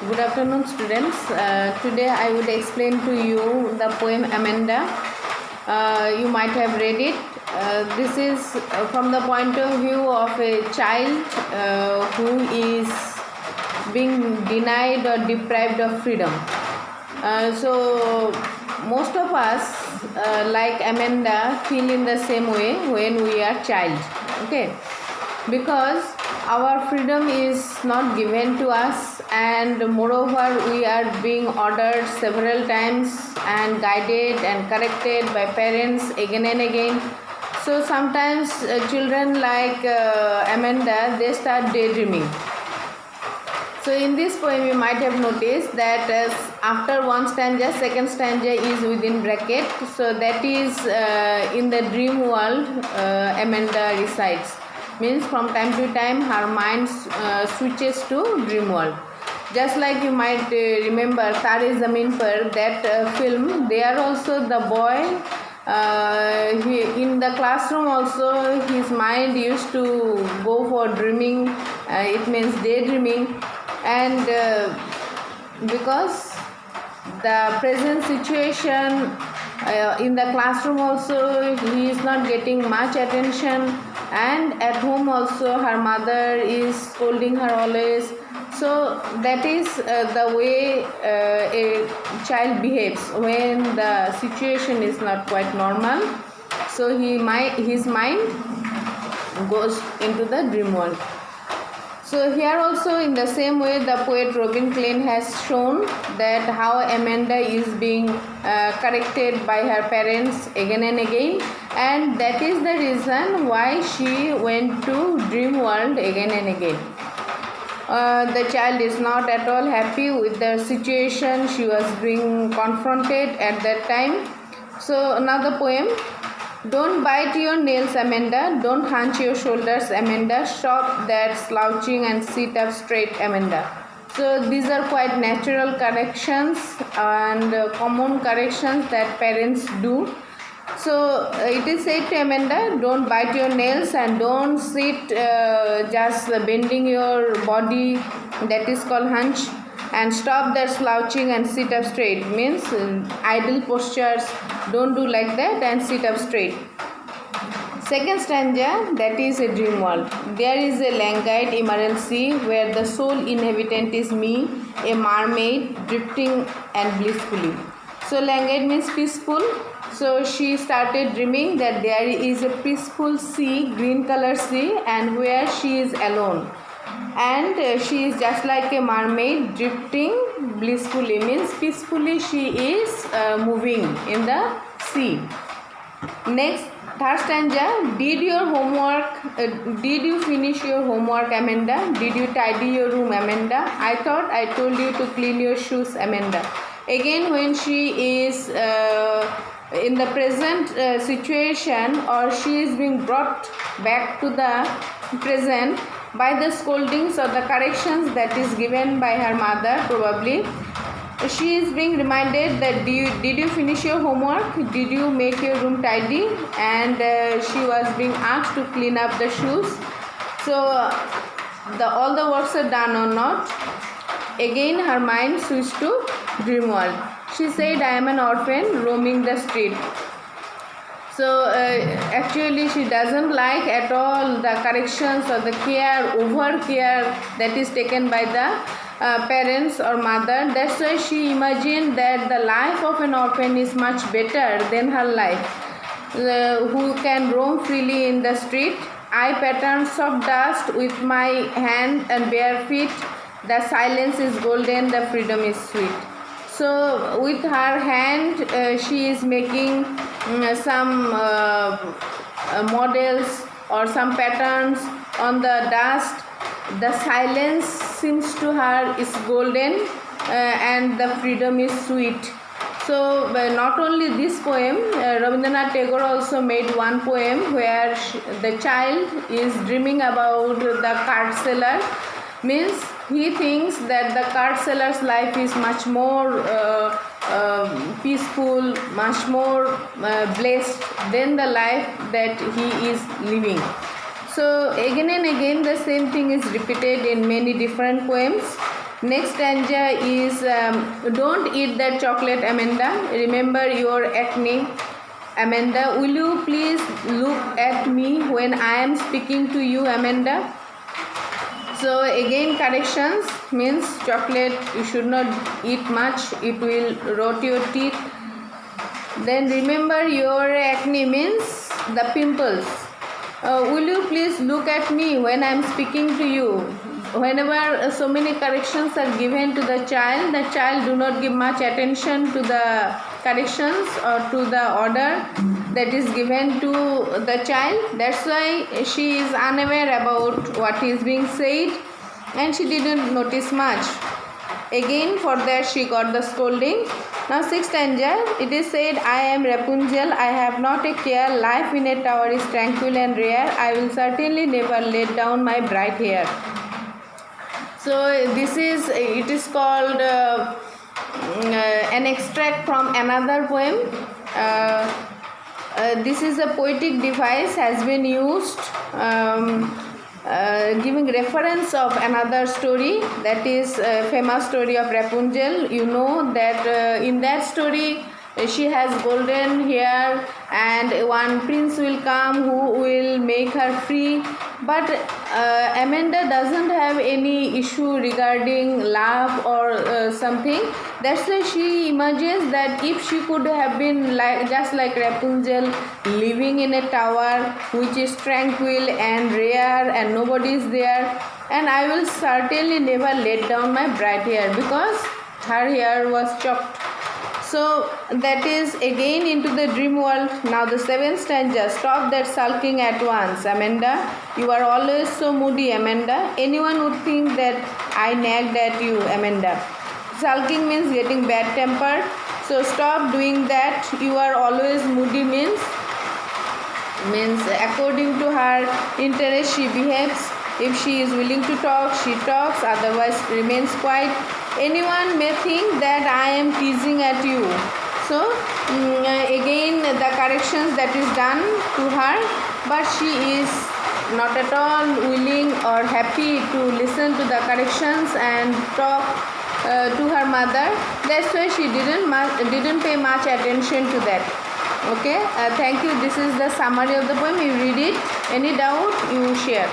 Good afternoon, students. Today I would explain to you the poem Amanda. You might have read it. This is from the point of view of a child who is being denied or deprived of freedom. So most of us, like Amanda, feel in the same way when we are child. Okay, because our freedom is not given to us, and moreover we are being ordered several times and guided and corrected by parents again and again. So sometimes children like Amanda, they start daydreaming. So in this poem you might have noticed that after one stanza, second stanza is within bracket. So that is in the dream world Amanda resides. Means from time to time her mind switches to dream world. Just like you might remember Tare Zameen Par, that film, there also the boy in the classroom also his mind used to go for dreaming, it means daydreaming, and because the present situation in the classroom also he is not getting much attention, and at home also her mother is scolding her always. So that is the way a child behaves when the situation is not quite normal. So his mind goes into the dream world. So here also in the same way the poet Robin Klein has shown that how Amanda is being corrected by her parents again and again, and that is the reason why she went to dream world again and again. The child is not at all happy with the situation she was being confronted at that time. So another poem. Don't bite your nails, Amanda. Don't hunch your shoulders, Amanda. Stop that slouching and sit up straight, Amanda. So these are quite natural corrections and common corrections that parents do. So it is said to Amanda, don't bite your nails and don't sit just bending your body, that is called hunch, and stop that slouching and sit up straight, means idle postures, don't do like that and sit up straight. Second stanza, that is a dream world. There is a languid emerald sea where the sole inhabitant is me, a mermaid drifting and blissfully. So languid means peaceful. So she started dreaming that there is a peaceful sea, green color sea, and where she is alone. And she is just like a mermaid drifting blissfully, means peacefully she is moving in the sea. Next, third stanza, did you finish your homework, Amanda? Did you tidy your room, Amanda? I thought I told you to clean your shoes, Amanda. Again, when she is in the present situation, or she is being brought back to the present by the scoldings or the corrections that is given by her mother, probably she is being reminded that did you finish your homework, did you make your room tidy, and she was being asked to clean up the shoes. So all the works are done or not. Again her mind switched to dream world. She said, I am an orphan roaming the street. So actually she doesn't like at all the corrections or the care, over care that is taken by the parents or mother. That's why she imagined that the life of an orphan is much better than her life, who can roam freely in the street. I pattern soft dust with my hand and bare feet. The silence is golden, the freedom is sweet. So with her hand she is making some models or some patterns on the dust. The silence seems to her is golden and the freedom is sweet. So not only this poem, Rabindranath Tagore also made one poem where the child is dreaming about the card seller, means he thinks that the card seller's life is much more peaceful, much more blessed than the life that he is living. So again and again the same thing is repeated in many different poems. Next stanza is don't eat that chocolate, Amanda. Remember your acne. Amanda, will you please look at me when I am speaking to you, Amanda? So again, corrections means chocolate you should not eat much, it will rot your teeth. Then remember your acne means the pimples. Will you please look at me when I am speaking to you? Whenever so many corrections are given to the child do not give much attention to the corrections or to the order that is given to the child. That's why she is unaware about what is being said and she didn't notice much. Again, for that she got the scolding. Now, sixth stanza, it is said, I am Rapunzel, I have not a care, life in a tower is tranquil and rare, I will certainly never let down my bright hair. So, it is called an extract from another poem. This is a poetic device has been used giving reference of another story, that is famous story of Rapunzel. You know that in that story she has golden hair and one prince will come who will make her free, but Amanda doesn't have any issue regarding love or something. That's why she imagines that if she could have been just like Rapunzel, living in a tower which is tranquil and rare and nobody is there, and I will certainly never let down my bright hair, because her hair was chopped. So that is again into the dream world. Now the seventh stanza, stop that sulking at once, Amanda. You are always so moody, Amanda. Anyone would think that I nagged at you, Amanda. Sulking means getting bad tempered. So stop doing that. You are always moody means according to her interest she behaves. If she is willing to talk, she talks, otherwise remains quiet. Anyone may think that I am teasing at you. So again the corrections that is done to her, but she is not at all willing or happy to listen to the corrections and talk to her mother. That's why she didn't pay much attention to that. Okay, thank you. This is the summary of the poem. You read it. Any doubt you share.